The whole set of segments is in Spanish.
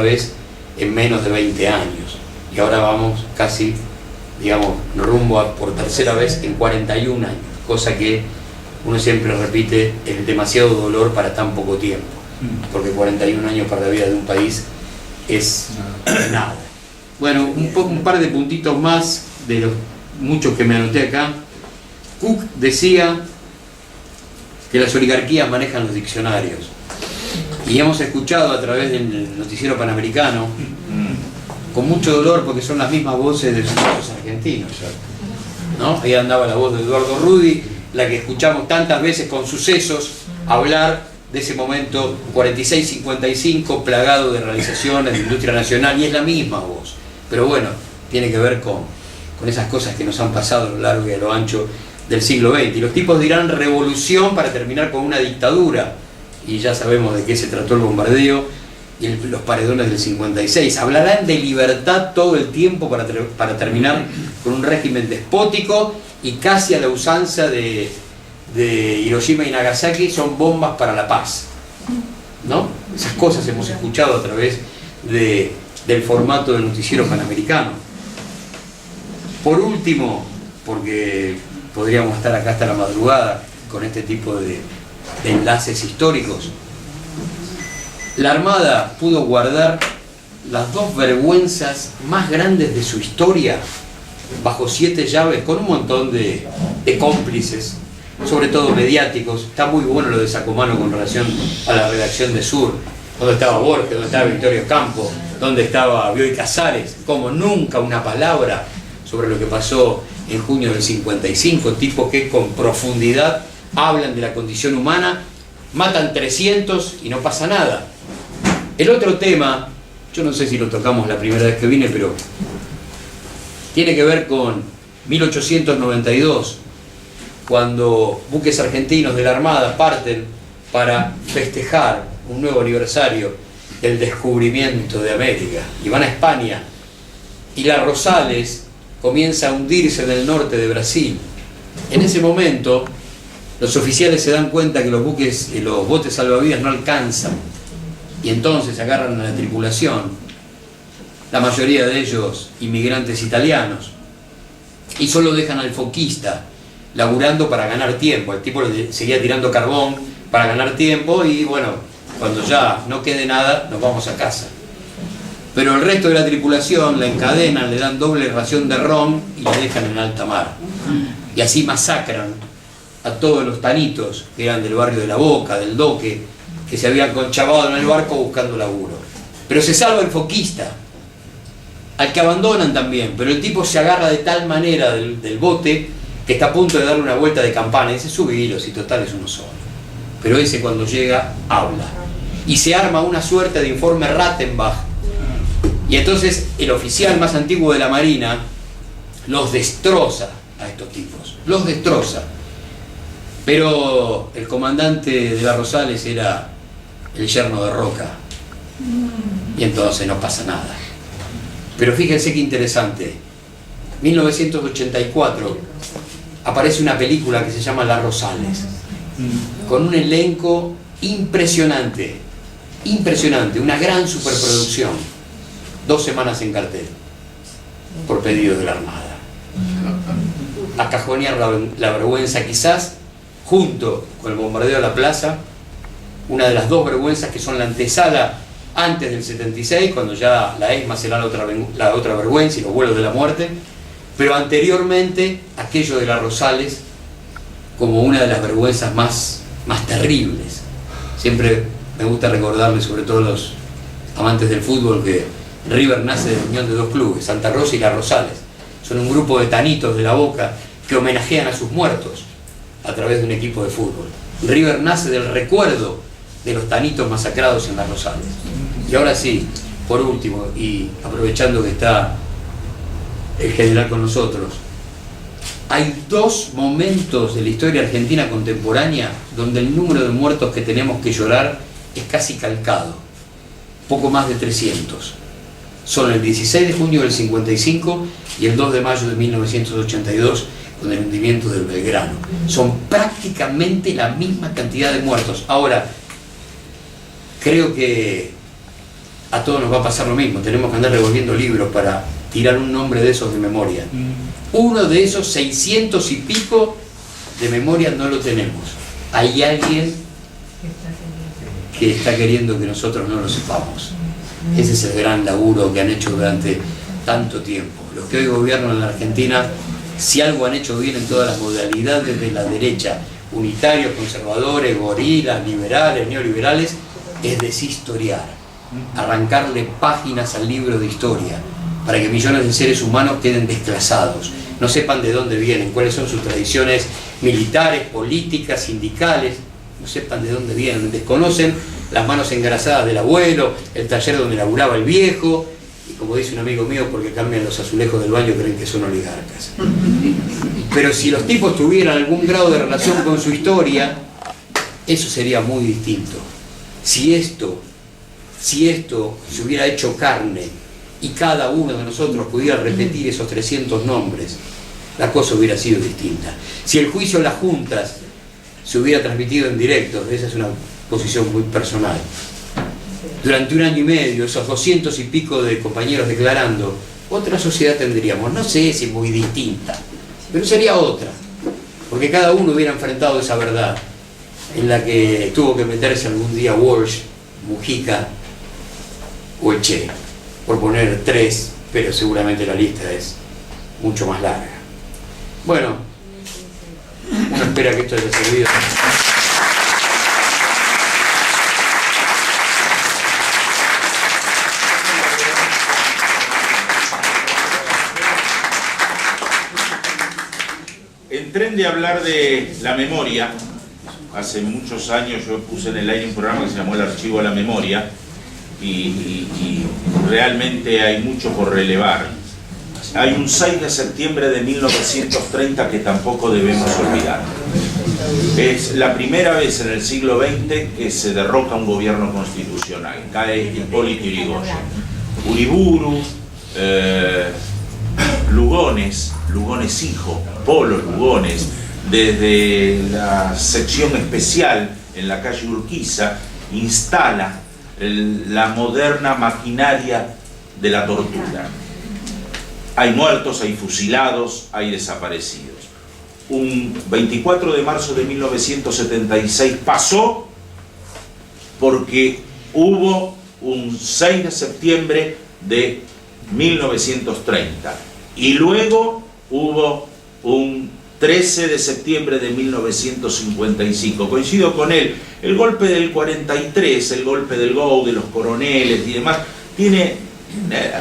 vez en menos de 20 años y ahora vamos casi, digamos, rumbo a por tercera vez en 41 años, cosa que uno siempre repite, es demasiado dolor para tan poco tiempo, porque 41 años para la vida de un país es nada. Bueno, un par de puntitos más de los muchos que me anoté acá. Cook decía que las oligarquías manejan los diccionarios. Y hemos escuchado a través del noticiero panamericano, con mucho dolor, porque son las mismas voces de sus muchos argentinos, ¿no? Ahí andaba la voz de Eduardo Rudi, la que escuchamos tantas veces con Sucesos hablar de ese momento 46-55, plagado de realizaciones de industria nacional, y es la misma voz. Pero bueno, tiene que ver con esas cosas que nos han pasado a lo largo y a lo ancho del siglo XX. Y los tipos dirán revolución para terminar con una dictadura. Y ya sabemos de qué se trató el bombardeo y los paredones del 56. Hablarán de libertad todo el tiempo para terminar con un régimen despótico y casi a la usanza de Hiroshima y Nagasaki, son bombas para la paz, ¿no? Esas cosas hemos escuchado a través del formato del noticiero panamericano. Por último, porque podríamos estar acá hasta la madrugada con este tipo de enlaces históricos, la Armada pudo guardar las dos vergüenzas más grandes de su historia bajo 7 llaves, con un montón de cómplices, sobre todo mediáticos. Está muy bueno lo de Sacomano con relación a la redacción de Sur, donde estaba Borges, donde estaba Victorio Campo, donde estaba Bioy Casares, como nunca una palabra sobre lo que pasó en junio del 55, tipos que con profundidad hablan de la condición humana, matan 300 y no pasa nada. El otro tema, yo no sé si lo tocamos la primera vez que vine, pero tiene que ver con 1892, cuando buques argentinos de la Armada parten para festejar un nuevo aniversario del descubrimiento de América, y van a España, y la Rosales comienza a hundirse en el norte de Brasil. En ese momento los oficiales se dan cuenta que los botes salvavidas no alcanzan, y entonces agarran a la tripulación, la mayoría de ellos inmigrantes italianos, y solo dejan al foquista laburando para ganar tiempo. El tipo le seguía tirando carbón para ganar tiempo, y bueno, cuando ya no quede nada, nos vamos a casa. Pero el resto de la tripulación la encadenan, le dan doble ración de ron y la dejan en alta mar. Y así masacran a todos los tanitos que eran del barrio de La Boca, del Doque, que se habían conchavado en el barco buscando laburo. Pero se salva el foquista, al que abandonan también, pero el tipo se agarra de tal manera del bote que está a punto de darle una vuelta de campana y dice: subilo, si total es uno solo. Pero ese, cuando llega, habla. Y se arma una suerte de informe Rattenbach. Y entonces el oficial más antiguo de la Marina los destroza a estos tipos, los destroza. Pero el comandante de la Rosales era el yerno de Roca, y entonces no pasa nada. Pero fíjense qué interesante, 1984 aparece una película que se llama La Rosales, con un elenco impresionante, una gran superproducción, 2 semanas en cartel, por pedido de la Armada. A cajonear la vergüenza, quizás, junto con el bombardeo a la plaza, una de las 2 vergüenzas que son la antesala antes del 76, cuando ya la ESMA será la otra vergüenza y los vuelos de la muerte, pero anteriormente aquello de la Rosales como una de las vergüenzas más terribles. Siempre me gusta recordarle, sobre todo a los amantes del fútbol, que River nace de la unión de 2 clubes, Santa Rosa y La Rosales. Son un grupo de tanitos de La Boca que homenajean a sus muertos a través de un equipo de fútbol. River nace del recuerdo de los tanitos masacrados en Las Rosales. Y ahora sí, por último, y aprovechando que está el general con nosotros, hay 2 momentos de la historia argentina contemporánea donde el número de muertos que tenemos que llorar es casi calcado, poco más de 300. Son el 16 de junio del 55 y el 2 de mayo de 1982, con el hundimiento del Belgrano. Son prácticamente la misma cantidad de muertos. Ahora, creo que a todos nos va a pasar lo mismo, tenemos que andar revolviendo libros para tirar un nombre de esos de memoria. Uno de esos 600 y pico de memoria no lo tenemos. Hay alguien que está queriendo que nosotros no lo sepamos. Ese es el gran laburo que han hecho durante tanto tiempo. Los que hoy gobiernan en la Argentina, si algo han hecho bien en todas las modalidades de la derecha, unitarios, conservadores, gorilas, liberales, neoliberales, es deshistoriar, arrancarle páginas al libro de historia, para que millones de seres humanos queden desclasados, no sepan de dónde vienen, cuáles son sus tradiciones militares, políticas, sindicales, no sepan de dónde vienen, desconocen las manos engrasadas del abuelo, el taller donde laburaba el viejo, y como dice un amigo mío, porque cambian los azulejos del baño creen que son oligarcas. Pero si los tipos tuvieran algún grado de relación con su historia, eso sería muy distinto. Si esto se hubiera hecho carne y cada uno de nosotros pudiera repetir esos 300 nombres, la cosa hubiera sido distinta. Si el juicio de las juntas se hubiera transmitido en directo, esa es una posición muy personal, durante un año y medio, esos 200 y pico de compañeros declarando, otra sociedad tendríamos, no sé si muy distinta, pero sería otra, porque cada uno hubiera enfrentado esa verdad en la que tuvo que meterse algún día Walsh, Mujica o el Che, por poner 3, pero seguramente la lista es mucho más larga. Bueno, uno espera que esto haya servido. En tren de hablar de la memoria, hace muchos años yo puse en el aire un programa que se llamó El Archivo de la Memoria, y realmente hay mucho por relevar. Hay un 6 de septiembre de 1930 que tampoco debemos olvidar. Es la primera vez en el siglo XX que se derroca un gobierno constitucional. Cae Hipólito Yrigoyen. Uriburu, Lugones hijo, Polo Lugones, desde la sección especial en la calle Urquiza, instala la moderna maquinaria de la tortura. Hay muertos, hay fusilados, hay desaparecidos. Un 24 de marzo de 1976 pasó porque hubo un 6 de septiembre de 1930 y luego hubo un 13 de septiembre de 1955. Coincido con él, el golpe del 43, el golpe del GOU, de los coroneles y demás, tiene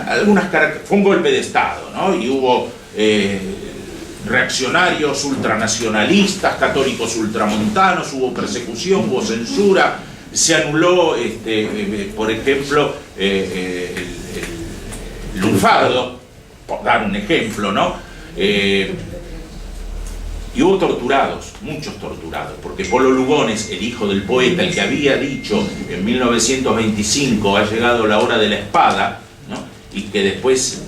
algunas características. Fue un golpe de Estado, ¿no? Y hubo reaccionarios ultranacionalistas, católicos ultramontanos, hubo persecución, hubo censura, se anuló, por ejemplo, el lunfardo, por dar un ejemplo, ¿no? Y hubo torturados, muchos torturados, porque Polo Lugones, el hijo del poeta, el que había dicho en 1925 ha llegado la hora de la espada, ¿no? Y que después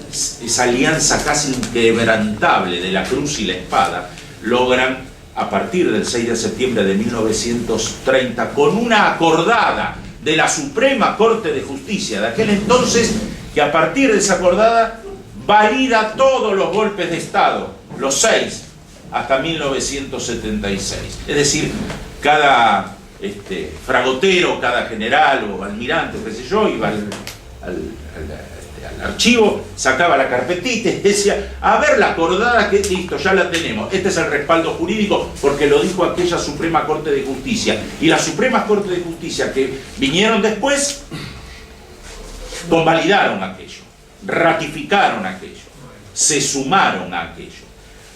esa alianza casi inquebrantable de la cruz y la espada logran, a partir del 6 de septiembre de 1930, con una acordada de la Suprema Corte de Justicia de aquel entonces, que a partir de esa acordada valida todos los golpes de Estado, los 6, hasta 1976. Es decir, cada fragotero, cada general o almirante, qué sé yo, iba al archivo, sacaba la carpetita y decía, a ver la acordada, que listo, ya la tenemos. Este es el respaldo jurídico porque lo dijo aquella Suprema Corte de Justicia. Y las Supremas Cortes de Justicia que vinieron después convalidaron aquello, ratificaron aquello, se sumaron a aquello.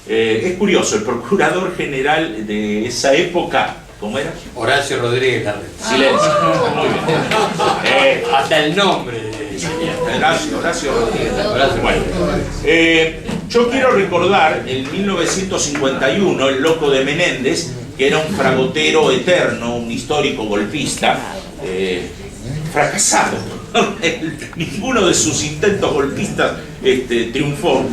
Es curioso, el procurador general de esa época, ¿cómo era? Horacio Rodríguez Larreta. Silencio. Muy bien. Hasta el nombre de Horacio Rodríguez Larreta. Bueno, yo quiero recordar en 1951 el loco de Menéndez, que era un fragotero eterno, un histórico golpista, fracasado. Ninguno de sus intentos golpistas triunfó.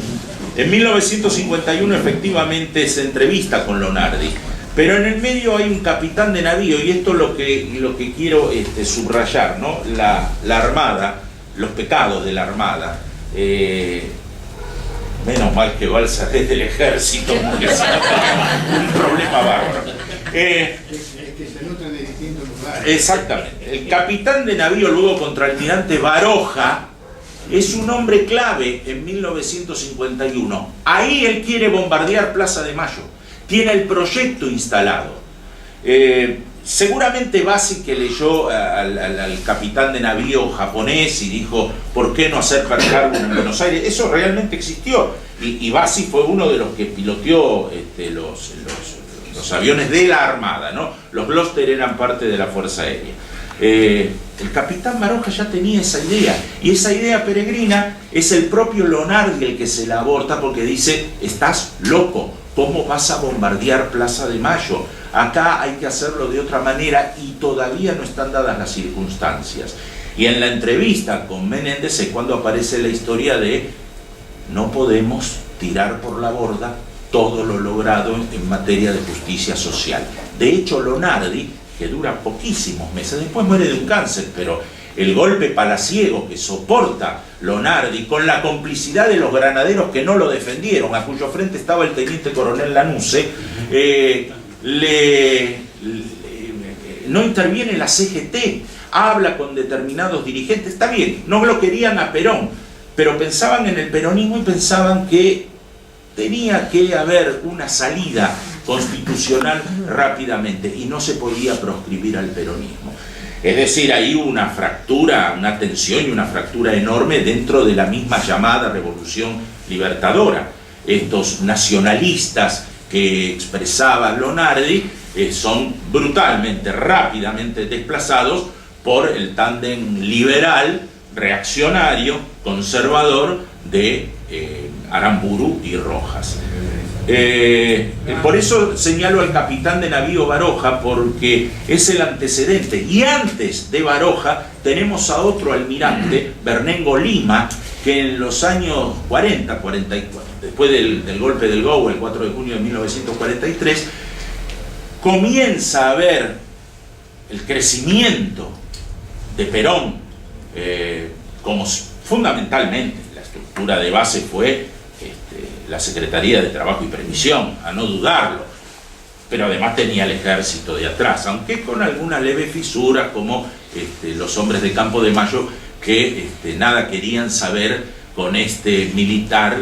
En 1951 efectivamente se entrevista con Lonardi, pero en el medio hay un capitán de navío, y esto es lo que quiero subrayar, ¿no? La Armada los pecados de la Armada. Menos mal que Balsa es del ejército, porque si no, un problema bárbaro. Es que se nutren de distintos lugares. Exactamente. El capitán de navío, luego contraalmirante Baroja, es un hombre clave en 1951. Ahí él quiere bombardear Plaza de Mayo. Tiene el proyecto instalado. Seguramente Bassi, que leyó al capitán de navío japonés y dijo, ¿por qué no hacer Pearl Harbor en Buenos Aires? Eso realmente existió. Y Bassi fue uno de los que piloteó los aviones de la Armada, ¿no? Los Gloster eran parte de la Fuerza Aérea. El capitán Baroja ya tenía esa idea, y esa idea peregrina es el propio Lonardi el que se la aborta, porque dice, estás loco, ¿cómo vas a bombardear Plaza de Mayo? Acá hay que hacerlo de otra manera y todavía no están dadas las circunstancias. Y en la entrevista con Menéndez es cuando aparece la historia de no podemos tirar por la borda todo lo logrado en materia de justicia social. De hecho, Lonardi, que dura poquísimos meses, después muere de un cáncer, pero el golpe palaciego que soporta Lonardi, con la complicidad de los granaderos que no lo defendieron, a cuyo frente estaba el teniente coronel Lanuse, no interviene la CGT, habla con determinados dirigentes, está bien, no lo querían a Perón, pero pensaban en el peronismo y pensaban que tenía que haber una salida constitucional rápidamente y no se podía proscribir al peronismo. Es decir, hay una fractura, una tensión y una fractura enorme dentro de la misma llamada revolución libertadora. Estos nacionalistas que expresaba Lonardi son brutalmente, rápidamente desplazados por el tándem liberal, reaccionario, conservador de Aramburu y Rojas. Por eso señalo al capitán de navío Baroja, porque es el antecedente. Y antes de Baroja tenemos a otro almirante, Bernengo Lima, que en los años 40, 44, después del golpe del GO, el 4 de junio de 1943, comienza a ver el crecimiento de Perón, como fundamentalmente la estructura de base fue la Secretaría de Trabajo y Previsión, a no dudarlo, pero además tenía el ejército de atrás, aunque con algunas leves fisuras, como los hombres de Campo de Mayo, que nada querían saber con este militar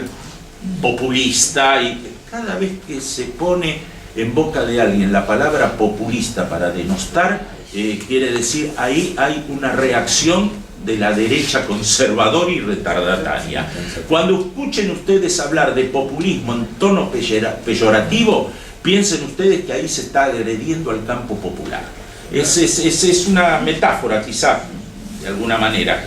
populista, y cada vez que se pone en boca de alguien la palabra populista para denostar, quiere decir ahí hay una reacción de la derecha conservadora y retardataria. Cuando escuchen ustedes hablar de populismo en tono peyorativo, piensen ustedes que ahí se está agrediendo al campo popular. Esa es una metáfora, quizá, de alguna manera.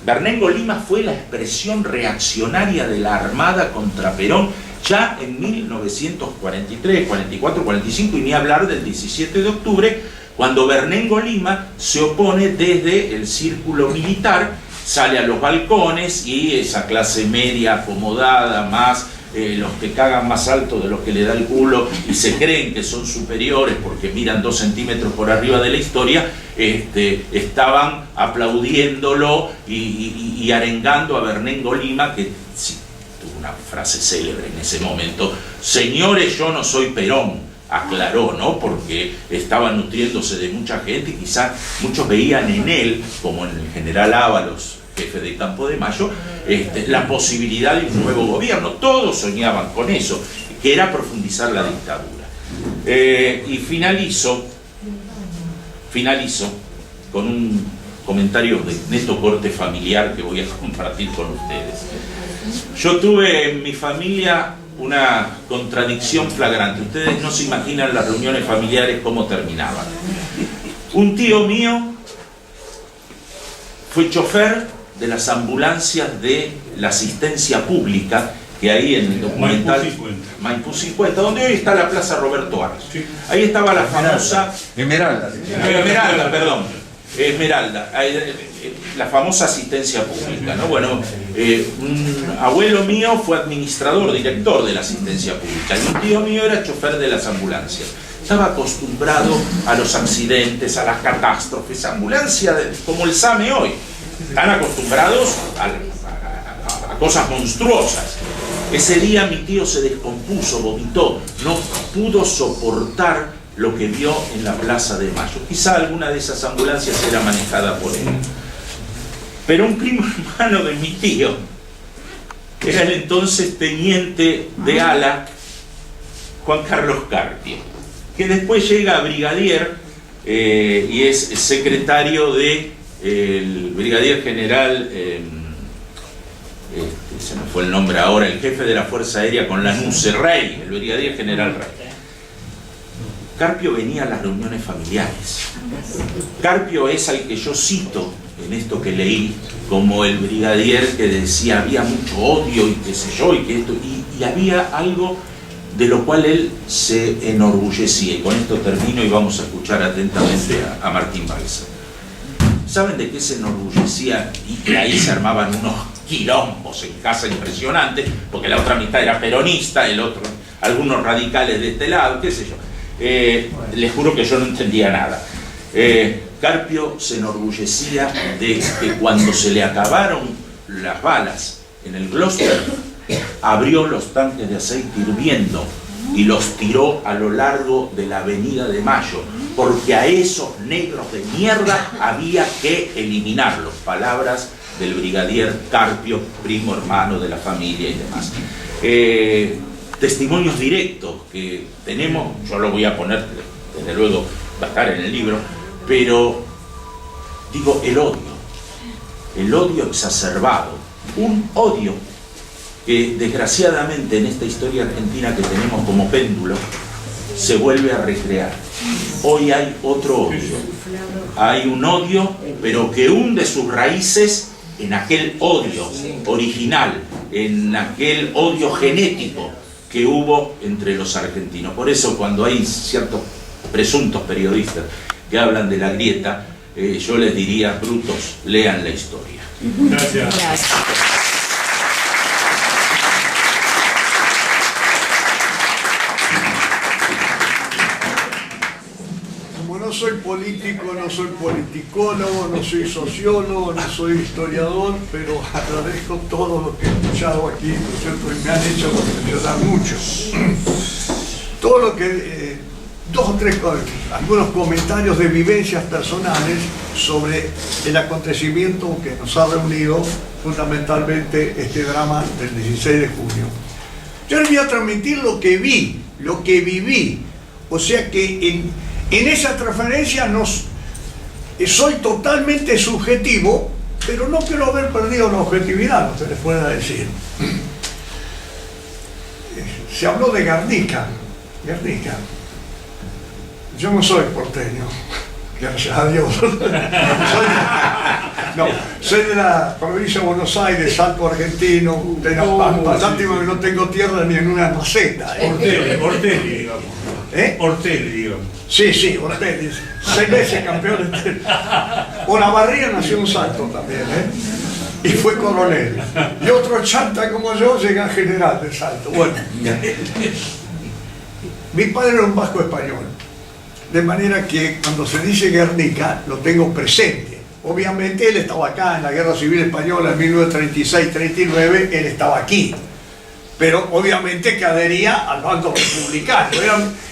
Bernengo Lima fue la expresión reaccionaria de la Armada contra Perón ya en 1943, 44, 45, y ni hablar del 17 de octubre, cuando Bernengo Lima se opone desde el círculo militar, sale a los balcones y esa clase media acomodada, más los que cagan más alto de los que le da el culo y se creen que son superiores porque miran 2 centímetros por arriba de la historia, estaban aplaudiéndolo y arengando a Bernengo Lima, que sí, tuvo una frase célebre en ese momento: señores, yo no soy Perón, aclaró, ¿no? Porque estaba nutriéndose de mucha gente y quizás muchos veían en él, como en el general Ábalos, jefe de Campo de Mayo, la posibilidad de un nuevo gobierno. Todos soñaban con eso, que era profundizar la dictadura. Y finalizo con un comentario de neto corte familiar que voy a compartir con ustedes. Yo tuve en mi familia una contradicción flagrante. Ustedes no se imaginan las reuniones familiares cómo terminaban. Un tío mío fue chofer de las ambulancias de la asistencia pública, que ahí en el documental Maipú 50, donde hoy está la Plaza Roberto Arce. Sí. Ahí estaba la famosa Esmeralda, la famosa asistencia pública, ¿no? Bueno, un abuelo mío fue administrador, director de la asistencia pública, y un tío mío era chofer de las ambulancias. estaba acostumbrado a los accidentes, a las catástrofes, ambulancia como el SAME hoy. Están acostumbrados a cosas monstruosas. Ese día mi tío se descompuso, vomitó, no pudo soportar lo que vio en la Plaza de Mayo. Quizá alguna de esas ambulancias era manejada por él. Pero un primo hermano de mi tío era el entonces teniente de ala Juan Carlos Carpio, que después llega a brigadier y es secretario del brigadier general, se me fue el nombre ahora, el jefe de la Fuerza Aérea con Lanús, Rey, el brigadier general Rey. Carpio venía a las reuniones familiares. Carpio es al que yo cito en esto que leí como el brigadier que decía había mucho odio y qué sé yo, y que esto, y había algo de lo cual él se enorgullecía. Y con esto termino y vamos a escuchar atentamente a Martín Balsa. ¿Saben de qué se enorgullecía? Y que ahí se armaban unos quilombos en casa impresionantes, porque la otra mitad era peronista, el otro, algunos radicales de este lado, qué sé yo. Les juro que yo no entendía nada. Carpio se enorgullecía de que cuando se le acabaron las balas en el Gloucester, abrió los tanques de aceite hirviendo y los tiró a lo largo de la Avenida de Mayo, porque a esos negros de mierda había que eliminarlos. Palabras del brigadier Carpio, primo hermano de la familia y demás. Testimonios directos que tenemos, yo lo voy a poner, desde luego va a estar en el libro, pero digo el odio exacerbado, un odio que desgraciadamente en esta historia argentina que tenemos como péndulo se vuelve a recrear. Hoy hay otro odio, hay un odio pero que hunde sus raíces en aquel odio original, en aquel odio genético que hubo entre los argentinos. Por eso cuando hay ciertos presuntos periodistas que hablan de la grieta, yo les diría, brutos, lean la historia. Gracias. Gracias. Como no soy político, no soy politicólogo, no soy sociólogo, no soy historiador, pero agradezco todo lo que he escuchado aquí, ¿no es cierto? Y me han hecho reflexionar mucho. Todo lo que, dos o tres cosas, algunos comentarios de vivencias personales sobre el acontecimiento que nos ha reunido, fundamentalmente este drama del 16 de junio. Yo les voy a transmitir lo que vi, lo que viví, o sea que en esa transferencia soy totalmente subjetivo, pero no quiero haber perdido la objetividad, no se les pueda decir. Se habló de Guernica. Yo no soy porteño, gracias a Dios. Soy de la provincia de Buenos Aires, Salto Argentino, de La Pampa. Lástima que no tengo tierra ni en una maceta. Ortelli, digamos. Ortelli, digamos. Sí, Ortelli. 6 veces campeón. Olavarría nació en Salto también, y fue coronel. Y otro chanta como yo llega a general de Salto. Bueno, mi padre era un vasco español. De manera que cuando se dice Guernica, lo tengo presente. Obviamente él estaba acá en la Guerra Civil Española en 1936-39, él estaba aquí. Pero obviamente que adhería al bando republicano.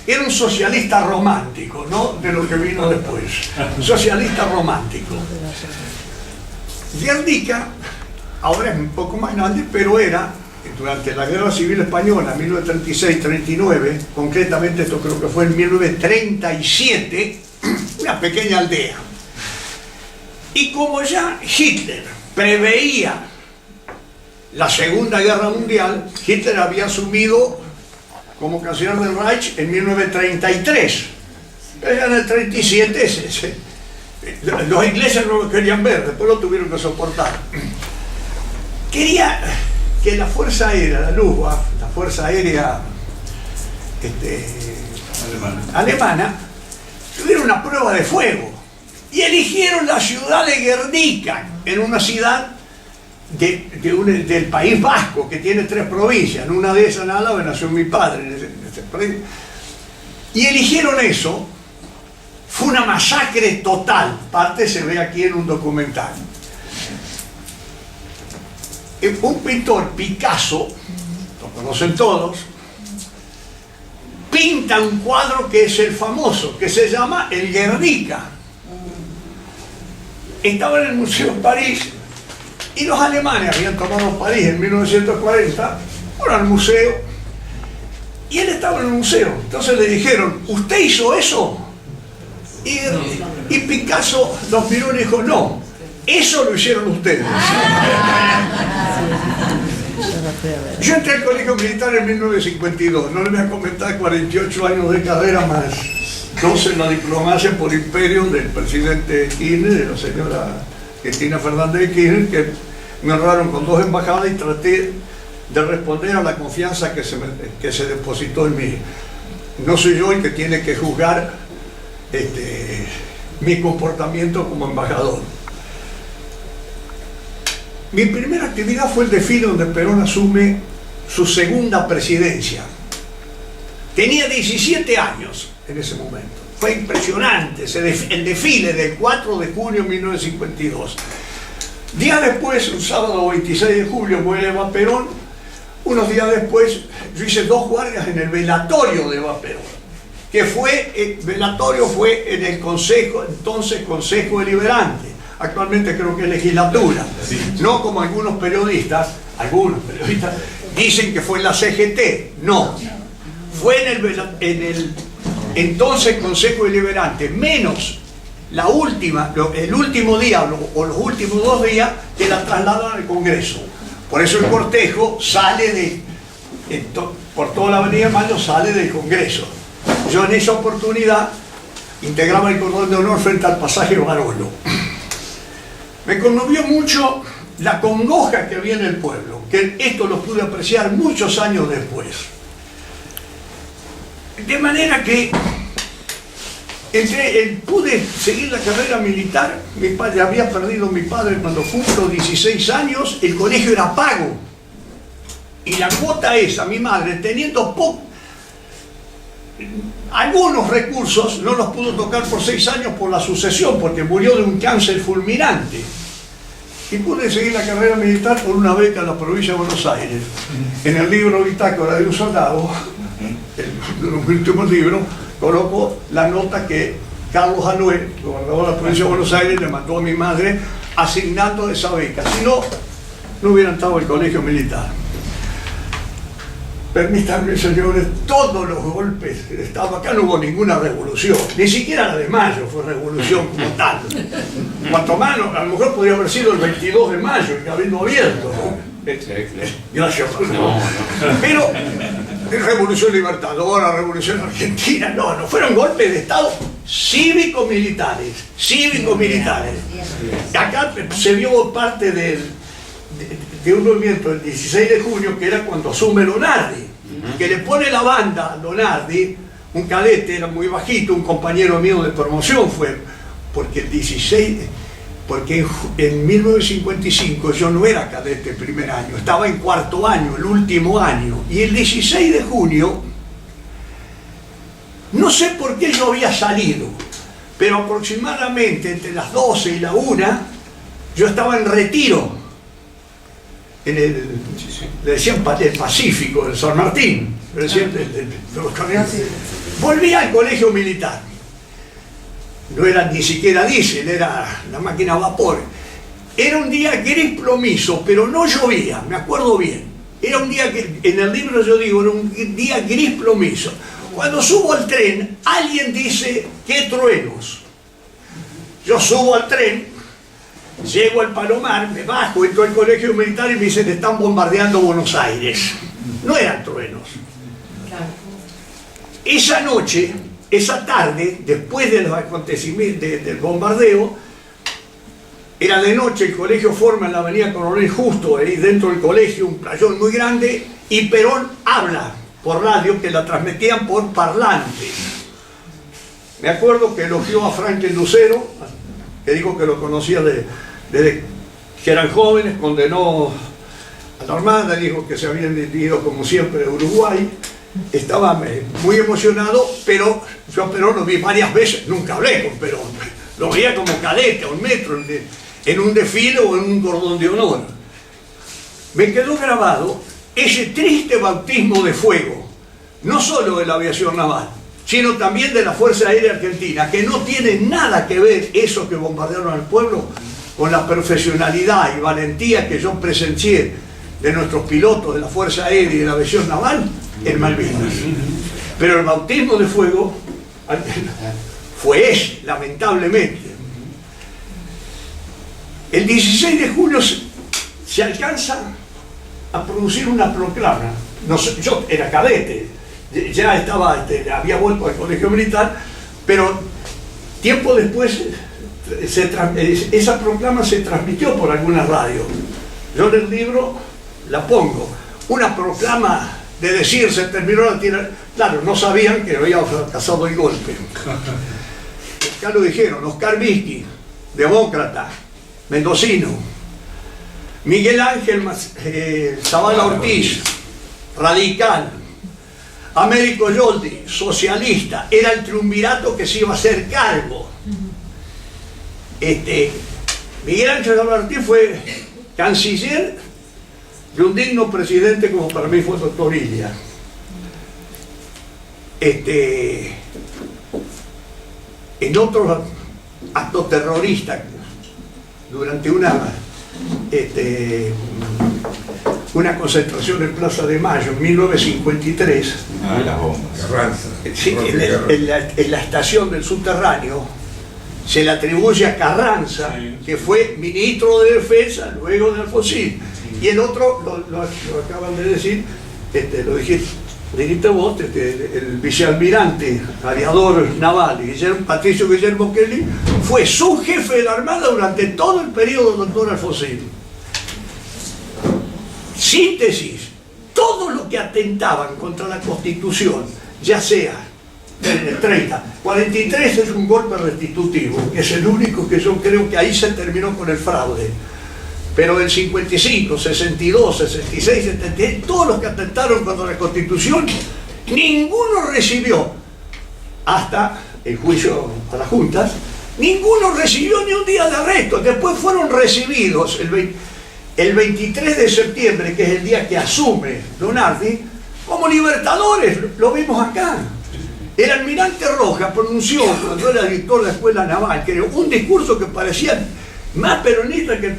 Era un socialista romántico, ¿no? De lo que vino después. Socialista romántico. Guernica, ahora es un poco más grande, pero era, durante la Guerra Civil Española, 1936-39, concretamente esto creo que fue en 1937, una pequeña aldea. Y como ya Hitler preveía la Segunda Guerra Mundial, Hitler había asumido como canciller del Reich en 1933. Pero ya en el 37 los ingleses no lo querían ver, después lo tuvieron que soportar. Quería que la Fuerza Aérea, la Luftwaffe, la Fuerza Aérea alemana, tuviera una prueba de fuego. Y eligieron la ciudad de Guernica, en una ciudad del País Vasco, que tiene 3 provincias. En una de esas, nació mi padre. Y eligieron eso. Fue una masacre total. Parte se ve aquí en un documental. Un pintor, Picasso, lo conocen todos, pinta un cuadro que es el famoso, que se llama el Guernica. Estaba en el Museo de París y los alemanes habían tomado París en 1940, fueron al museo y él estaba en el museo. Entonces le dijeron, ¿usted hizo eso? Y Picasso los miró y dijo, no, eso lo hicieron ustedes. Yo entré al colegio militar en 1952, no le voy a comentar 48 años de carrera más 12 en la diplomacia por imperio del presidente Kirchner, de la señora Cristina Fernández de Kirchner, que me honraron con 2 embajadas y traté de responder a la confianza que se depositó en mí. No soy yo el que tiene que juzgar mi comportamiento como embajador. Mi primera actividad fue el desfile donde Perón asume su segunda presidencia. Tenía 17 años en ese momento. Fue impresionante el desfile del 4 de junio de 1952. Días después, un sábado 26 de julio, muere Eva Perón. Unos días después, yo hice 2 guardias en el velatorio de Eva Perón, que el velatorio fue en el entonces Consejo Deliberante. Actualmente creo que es legislatura, no como algunos periodistas dicen que fue en la CGT, no, fue en el entonces Consejo Deliberante, menos el último día o los últimos 2 días que la trasladan al Congreso. Por eso el cortejo sale por toda la Avenida Mayo, sale del Congreso. Yo en esa oportunidad integraba el cordón de honor frente al pasaje Barolo. Me conmovió mucho la congoja que había en el pueblo, que esto lo pude apreciar muchos años después. De manera que pude seguir la carrera militar. Mi padre había perdido a mi padre cuando cumplo 16 años, el colegio era pago. Y la cuota esa, mi madre, teniendo algunos recursos, no los pudo tocar por 6 años por la sucesión, porque murió de un cáncer fulminante. Y pude seguir la carrera militar por una beca en la provincia de Buenos Aires. En el libro Bitácora de un soldado, el último libro, coloco la nota que Carlos Anuel, gobernador de la provincia de Buenos Aires, le mandó a mi madre asignando esa beca. Si no, no hubieran estado en el colegio militar. Permítanme, señores, todos los golpes que estaba acá, no hubo ninguna revolución, ni siquiera la de mayo fue revolución como tal. Cuanto más, a lo mejor podría haber sido el 22 de mayo, el Cabildo Abierto, ¿no? Gracias, no. Pero revolución libertadora, revolución argentina, no fueron golpes de Estado cívico-militares. Acá se vio parte de un movimiento el 16 de junio, que era cuando asume Lonardi, que le pone la banda a Lonardi, un cadete, era muy bajito, un compañero mío de promoción fue, porque en 1955 yo no era cadete el primer año, estaba en 4º año, el último año, y el 16 de junio, no sé por qué yo había salido, pero aproximadamente entre las 12 y la 1, yo estaba en retiro, le decían el Pacífico, el San Martín, le decían volví al colegio militar. No era ni siquiera diésel, era la máquina a vapor. Era un día gris plomizo, pero no llovía, me acuerdo bien. Era un día que, en el libro yo digo, era un día gris plomizo. Cuando subo al tren, alguien dice, ¡qué truenos! Yo subo al tren, llego al Palomar, me bajo, entro al colegio militar y me dicen, están bombardeando Buenos Aires. No eran truenos. Esa noche, esa tarde, después de los acontecimientos del bombardeo, era de noche, el colegio forma en la avenida Coronel Justo, ahí dentro del colegio, un playón muy grande, y Perón habla por radio, que la transmitían por parlantes. Me acuerdo que elogió a Franklin Lucero, que dijo que lo conocía desde que eran jóvenes, condenó a la Armada, dijo que se habían ido como siempre a Uruguay, estaba muy emocionado, pero yo a Perón lo vi varias veces, nunca hablé con Perón, lo veía como cadete a 1 metro en un desfile o en un cordón de honor. Me quedó grabado ese triste bautismo de fuego, no solo de la aviación naval, sino también de la Fuerza Aérea Argentina, que no tiene nada que ver eso que bombardearon al pueblo con la profesionalidad y valentía que yo presencié de nuestros pilotos de la Fuerza Aérea y de la aviación naval en Malvinas. Pero el bautismo de fuego fue ese, lamentablemente. El 16 de julio se alcanza a producir una proclama. No sé, yo era cadete, ya estaba, había vuelto al colegio militar, pero tiempo después esa proclama se transmitió por alguna radio. Yo en el libro la pongo. Una proclama de decir se terminó la tierra. Claro, no sabían que había fracasado el golpe. Ya lo dijeron, Oscar Vizqui, demócrata, mendocino. Miguel Ángel Zavala Ortiz, radical. Américo Yoldi, socialista, era el triunvirato que se iba a hacer cargo. Miguel Ángel Zavala Ortiz fue canciller de un digno presidente como para mí fue doctor Illa. En otro acto terrorista, durante una concentración en Plaza de Mayo en 1953, las bombas. sí, en la estación del subterráneo, se le atribuye a Carranza, que fue ministro de Defensa luego de Alfonsín, y el otro, lo acaban de decir, lo dijiste vos, el vicealmirante, aviador naval, Patricio Guillermo Kelly, fue su jefe de la Armada durante todo el periodo del doctor Alfonsín. Síntesis, todo lo que atentaban contra la Constitución, ya sea en el 30, 43 es un golpe restitutivo, que es el único que yo creo que ahí se terminó con el fraude. Pero del 55, 62, 66, 76, todos los que atentaron contra la Constitución, ninguno recibió, hasta el juicio a las juntas, ninguno recibió ni un día de arresto. Después fueron recibidos el 23 de septiembre, que es el día que asume Donardi, como libertadores. Lo vimos acá. El almirante Rojas pronunció, cuando era director de la Escuela Naval, creo, un discurso que parecía más peronista que el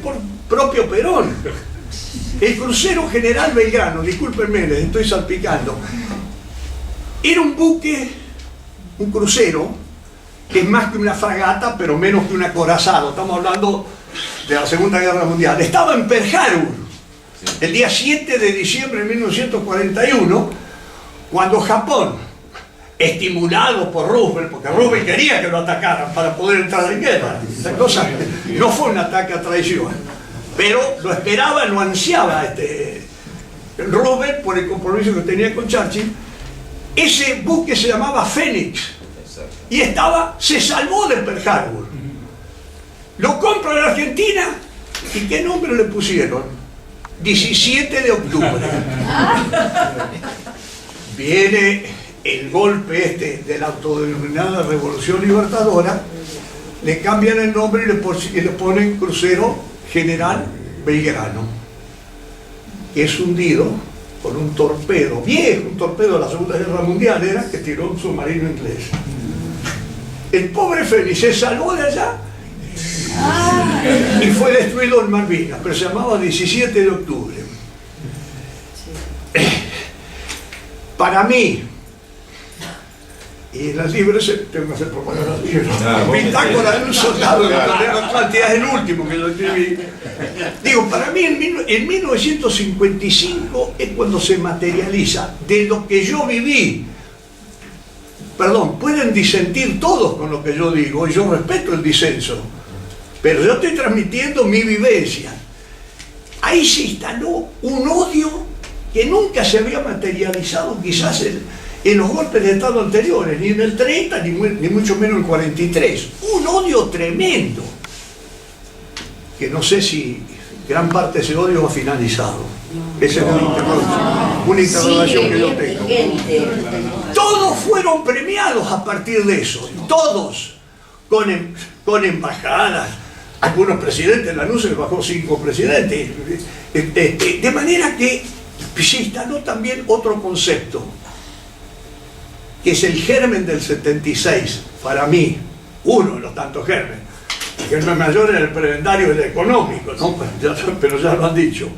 propio Perón. El crucero General Belgrano, discúlpenme, les estoy salpicando, era un buque, un crucero, que es más que una fragata, pero menos que un acorazado. Estamos hablando de la Segunda Guerra Mundial. Estaba en Pearl Harbor, el día 7 de diciembre de 1941, cuando Japón, estimulado por Roosevelt, porque Roosevelt quería que lo atacaran para poder entrar en guerra. Esa cosa no fue un ataque a traición, pero lo esperaba, lo ansiaba Roosevelt por el compromiso que tenía con Churchill. Ese buque se llamaba Fénix y se salvó de Pearl Harbor. Lo compra en Argentina y ¿qué nombre le pusieron? 17 de octubre. Viene el golpe de la autodenominada Revolución Libertadora, le cambian el nombre y le ponen Crucero General Belgrano, que es hundido con un torpedo, viejo, un torpedo de la Segunda Guerra Mundial, era que tiró un submarino inglés. El pobre Félix se salvó de allá y fue destruido en Malvinas, pero se llamaba 17 de octubre. Para mí, y en las libros tengo que hacer propaganda de libros. Bitácora de un soldado de la Atlántida es el último que lo escribí. Digo, para mí en 1955 es cuando se materializa de lo que yo viví. Perdón, pueden disentir todos con lo que yo digo, y yo respeto el disenso, pero yo estoy transmitiendo mi vivencia. Ahí se instaló un odio que nunca se había materializado quizás en los golpes de Estado anteriores, ni en el 30, ni mucho menos en el 43. Un odio tremendo, que no sé si gran parte de ese odio ha finalizado. Esa es una interrogación que yo tengo. Todos fueron premiados a partir de eso, todos, con embajadas. Algunos presidentes, Lanús se le bajó 5 presidentes. De manera que se instaló también otro concepto, que es el germen del 76, para mí, uno de los tantos gérmenes. El germen mayor era el prebendario y el económico, ¿no? Pero ya lo han dicho.